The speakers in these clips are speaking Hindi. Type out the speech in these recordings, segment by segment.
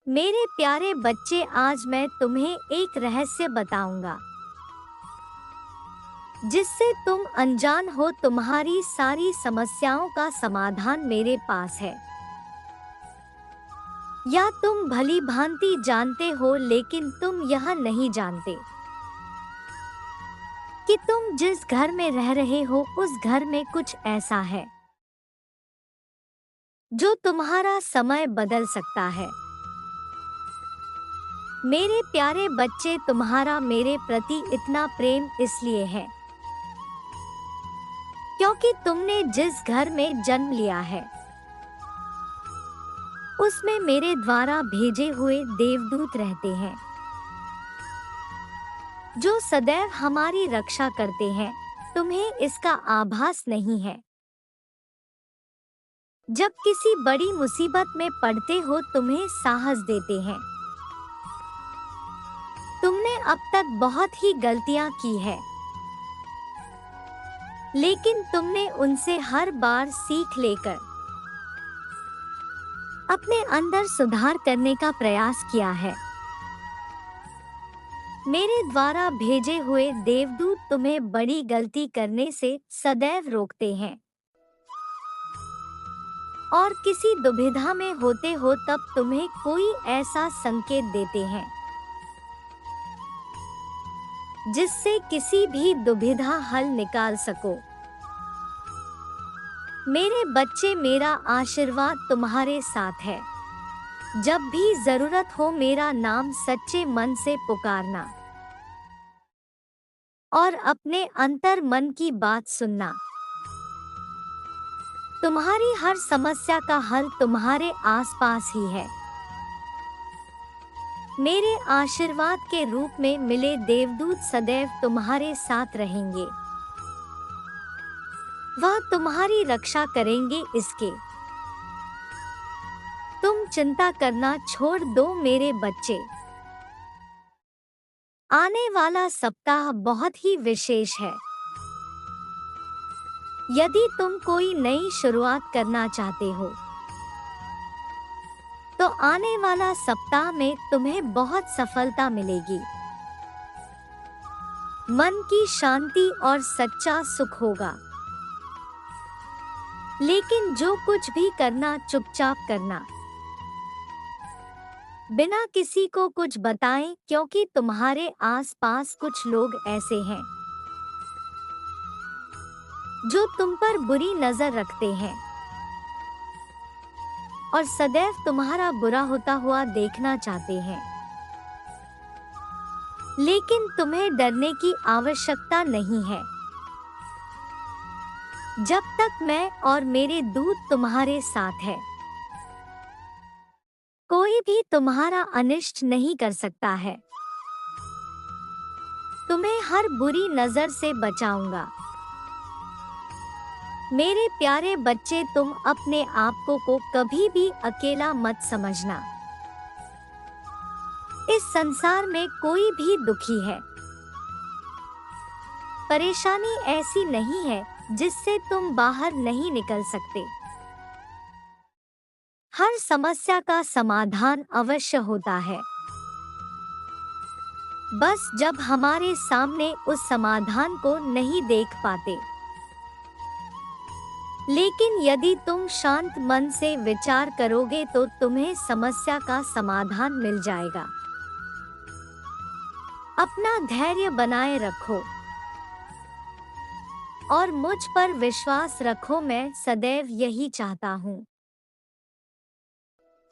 मेरे प्यारे बच्चे, आज मैं तुम्हें एक रहस्य बताऊंगा जिससे तुम अनजान हो। तुम्हारी सारी समस्याओं का समाधान मेरे पास है। या तुम भली भांति जानते हो, लेकिन तुम यह नहीं जानते कि तुम जिस घर में रह रहे हो उस घर में कुछ ऐसा है जो तुम्हारा समय बदल सकता है। मेरे प्यारे बच्चे, तुम्हारा मेरे प्रति इतना प्रेम इसलिए है क्योंकि तुमने जिस घर में जन्म लिया है उसमें मेरे द्वारा भेजे हुए देवदूत रहते हैं जो सदैव हमारी रक्षा करते हैं। तुम्हें इसका आभास नहीं है। जब किसी बड़ी मुसीबत में पड़ते हो तुम्हें साहस देते हैं। तुमने अब तक बहुत ही गलतियां की है, लेकिन तुमने उनसे हर बार सीख लेकर अपने अंदर सुधार करने का प्रयास किया है। मेरे द्वारा भेजे हुए देवदूत तुम्हें बड़ी गलती करने से सदैव रोकते हैं और किसी दुविधा में होते हो तब तुम्हें कोई ऐसा संकेत देते हैं जिससे किसी भी दुविधा हल निकाल सको। मेरे बच्चे, मेरा आशीर्वाद तुम्हारे साथ है। जब भी जरूरत हो मेरा नाम सच्चे मन से पुकारना और अपने अंतर मन की बात सुनना। तुम्हारी हर समस्या का हल तुम्हारे आसपास ही है। मेरे आशीर्वाद के रूप में मिले देवदूत सदैव तुम्हारे साथ रहेंगे। वह तुम्हारी रक्षा करेंगे। इसके तुम चिंता करना छोड़ दो मेरे बच्चे। आने वाला सप्ताह बहुत ही विशेष है। यदि तुम कोई नई शुरुआत करना चाहते हो तो आने वाला सप्ताह में तुम्हें बहुत सफलता मिलेगी। मन की शांति और सच्चा सुख होगा। लेकिन जो कुछ भी करना चुपचाप करना, बिना किसी को कुछ बताएं, क्योंकि तुम्हारे आसपास कुछ लोग ऐसे हैं जो तुम पर बुरी नजर रखते हैं और सदैव तुम्हारा बुरा होता हुआ देखना चाहते हैं। लेकिन तुम्हें डरने की आवश्यकता नहीं है। जब तक मैं और मेरे दूत तुम्हारे साथ है, कोई भी तुम्हारा अनिष्ट नहीं कर सकता है। तुम्हें हर बुरी नजर से बचाऊंगा। मेरे प्यारे बच्चे, तुम अपने आप को कभी भी अकेला मत समझना। इस संसार में कोई भी दुखी है। परेशानी ऐसी नहीं है जिससे तुम बाहर नहीं निकल सकते। हर समस्या का समाधान अवश्य होता है, बस जब हमारे सामने उस समाधान को नहीं देख पाते। लेकिन यदि तुम शांत मन से विचार करोगे तो तुम्हें समस्या का समाधान मिल जाएगा। अपना धैर्य बनाए रखो और मुझ पर विश्वास रखो। मैं सदैव यही चाहता हूँ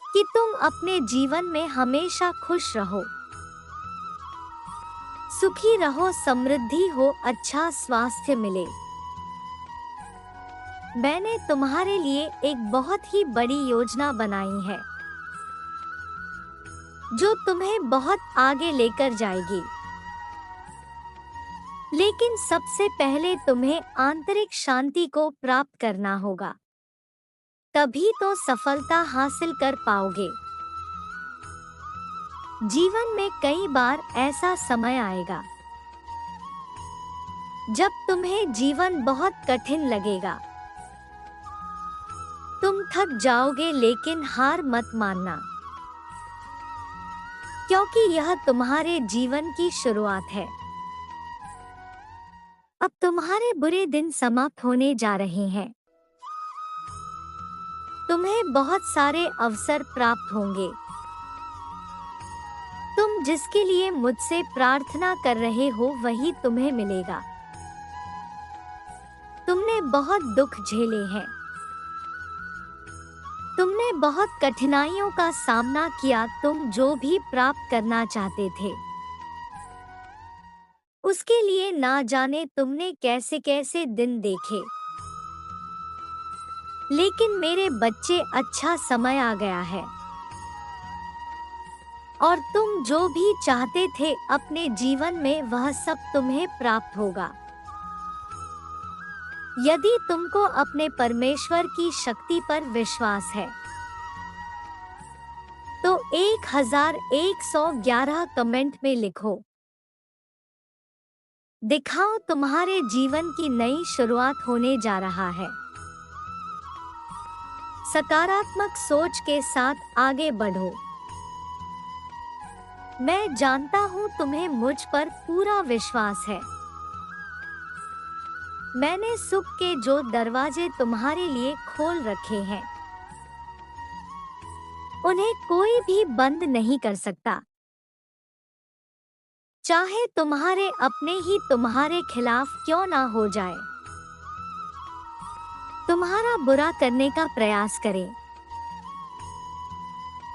कि तुम अपने जीवन में हमेशा खुश रहो, सुखी रहो, समृद्धि हो, अच्छा स्वास्थ्य मिले। मैंने तुम्हारे लिए एक बहुत ही बड़ी योजना बनाई है जो तुम्हें बहुत आगे लेकर जाएगी। लेकिन सबसे पहले तुम्हें आंतरिक शांति को प्राप्त करना होगा, तभी तो सफलता हासिल कर पाओगे। जीवन में कई बार ऐसा समय आएगा जब तुम्हें जीवन बहुत कठिन लगेगा। तुम थक जाओगे, लेकिन हार मत मानना। क्योंकि यह तुम्हारे जीवन की शुरुआत है। अब तुम्हारे बुरे दिन समाप्त होने जा रहे हैं। तुम्हें बहुत सारे अवसर प्राप्त होंगे। तुम जिसके लिए मुझसे प्रार्थना कर रहे हो वही तुम्हें मिलेगा। तुमने बहुत दुख झेले हैं। तुमने बहुत कठिनाइयों का सामना किया। तुम जो भी प्राप्त करना चाहते थे उसके लिए ना जाने तुमने कैसे कैसे दिन देखे। लेकिन मेरे बच्चे, अच्छा समय आ गया है और तुम जो भी चाहते थे अपने जीवन में वह सब तुम्हें प्राप्त होगा। यदि तुमको अपने परमेश्वर की शक्ति पर विश्वास है तो 1111 कमेंट में लिखो। दिखाओ तुम्हारे जीवन की नई शुरुआत होने जा रहा है। सकारात्मक सोच के साथ आगे बढ़ो। मैं जानता हूँ तुम्हें मुझ पर पूरा विश्वास है। मैंने सुख के जो दरवाजे तुम्हारे लिए खोल रखे हैं उन्हें कोई भी बंद नहीं कर सकता। चाहे तुम्हारे अपने ही तुम्हारे खिलाफ क्यों ना हो जाए, तुम्हारा बुरा करने का प्रयास करें,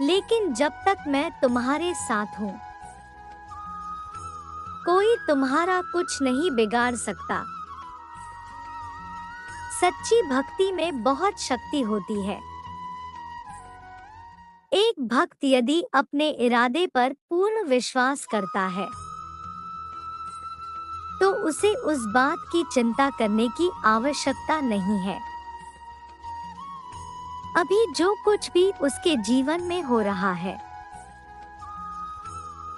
लेकिन जब तक मैं तुम्हारे साथ हूँ कोई तुम्हारा कुछ नहीं बिगाड़ सकता। सच्ची भक्ति में बहुत शक्ति होती है। एक भक्त यदि अपने इरादे पर पूर्ण विश्वास करता है तो उसे उस बात की चिंता करने की आवश्यकता नहीं है। अभी जो कुछ भी उसके जीवन में हो रहा है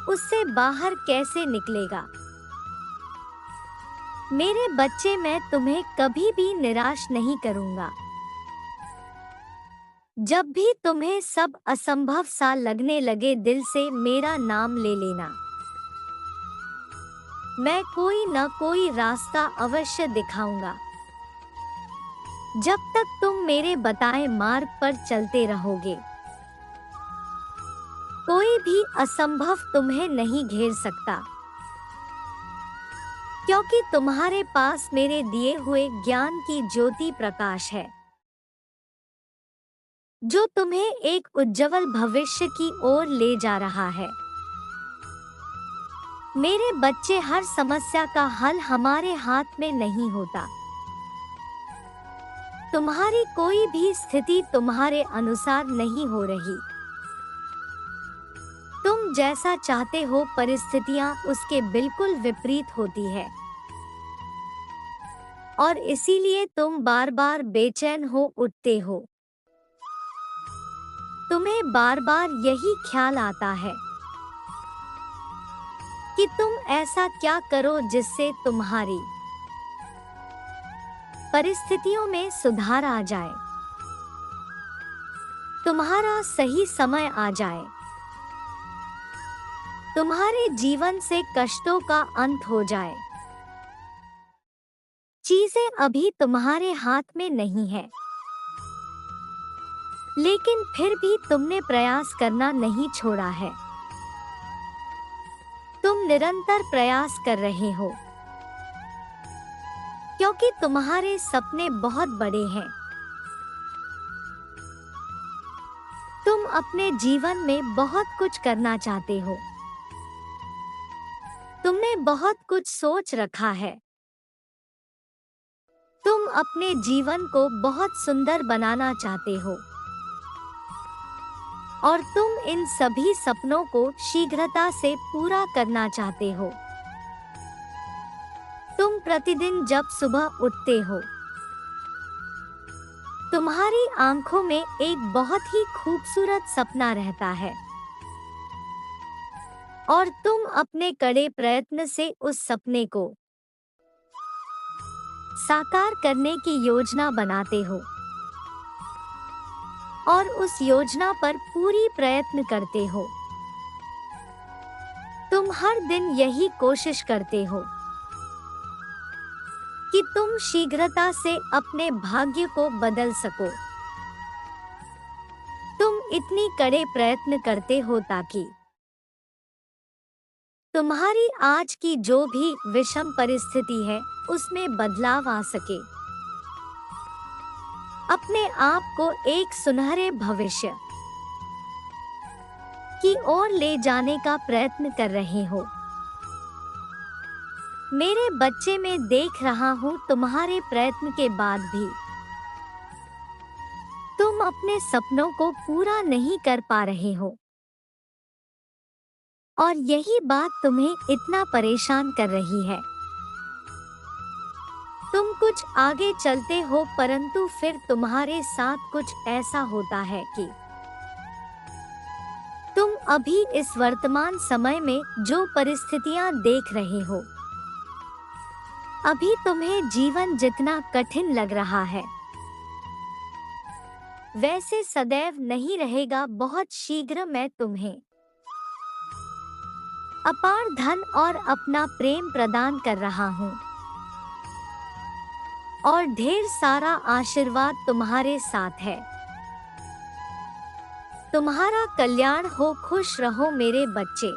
उससे बाहर कैसे निकलेगा। मेरे बच्चे, मैं तुम्हें कभी भी निराश नहीं करूंगा। जब भी तुम्हें सब असंभव सा लगने लगे दिल से मेरा नाम ले लेना। मैं कोई न कोई रास्ता अवश्य दिखाऊंगा। जब तक तुम मेरे बताए मार्ग पर चलते रहोगे कोई भी असंभव तुम्हें नहीं घेर सकता, क्योंकि तुम्हारे पास मेरे दिए हुए ज्ञान की ज्योति प्रकाश है जो तुम्हें एक उज्जवल भविष्य की ओर ले जा रहा है। मेरे बच्चे, हर समस्या का हल हमारे हाथ में नहीं होता। तुम्हारी कोई भी स्थिति तुम्हारे अनुसार नहीं हो रही। तुम जैसा चाहते हो परिस्थितियां उसके बिल्कुल विपरीत होती है और इसीलिए तुम बार बार बेचैन हो उठते हो। तुम्हें बार बार यही ख्याल आता है कि तुम ऐसा क्या करो जिससे तुम्हारी परिस्थितियों में सुधार आ जाए, तुम्हारा सही समय आ जाए, तुम्हारे जीवन से कष्टों का अंत हो जाए। चीजें अभी तुम्हारे हाथ में नहीं है, लेकिन फिर भी तुमने प्रयास करना नहीं छोड़ा है। तुम निरंतर प्रयास कर रहे हो क्योंकि तुम्हारे सपने बहुत बड़े हैं। तुम अपने जीवन में बहुत कुछ करना चाहते हो। तुमने बहुत कुछ सोच रखा है। तुम अपने जीवन को बहुत सुंदर बनाना चाहते हो और तुम इन सभी सपनों को शीघ्रता से पूरा करना चाहते हो। तुम प्रतिदिन जब सुबह उठते हो तुम्हारी आंखों में एक बहुत ही खूबसूरत सपना रहता है और तुम अपने कड़े प्रयत्न से उस सपने को साकार करने की योजना बनाते हो और उस योजना पर पूरी प्रयत्न करते हो। तुम हर दिन यही कोशिश करते हो कि तुम शीघ्रता से अपने भाग्य को बदल सको। तुम इतनी कड़े प्रयत्न करते हो ताकि तुम्हारी आज की जो भी विषम परिस्थिति है उसमें बदलाव आ सके। अपने आप को एक सुनहरे भविष्य की ओर ले जाने का प्रयत्न कर रहे हो। मेरे बच्चे, मैं देख रहा हूँ तुम्हारे प्रयत्न के बाद भी तुम अपने सपनों को पूरा नहीं कर पा रहे हो और यही बात तुम्हें इतना परेशान कर रही है। तुम कुछ आगे चलते हो परंतु फिर तुम्हारे साथ कुछ ऐसा होता है कि तुम अभी इस वर्तमान समय में जो परिस्थितियां देख रहे हो, अभी तुम्हें जीवन जितना कठिन लग रहा है वैसे सदैव नहीं रहेगा। बहुत शीघ्र मैं तुम्हें अपार धन और अपना प्रेम प्रदान कर रहा हूँ और ढेर सारा आशीर्वाद तुम्हारे साथ है। तुम्हारा कल्याण हो, खुश रहो मेरे बच्चे।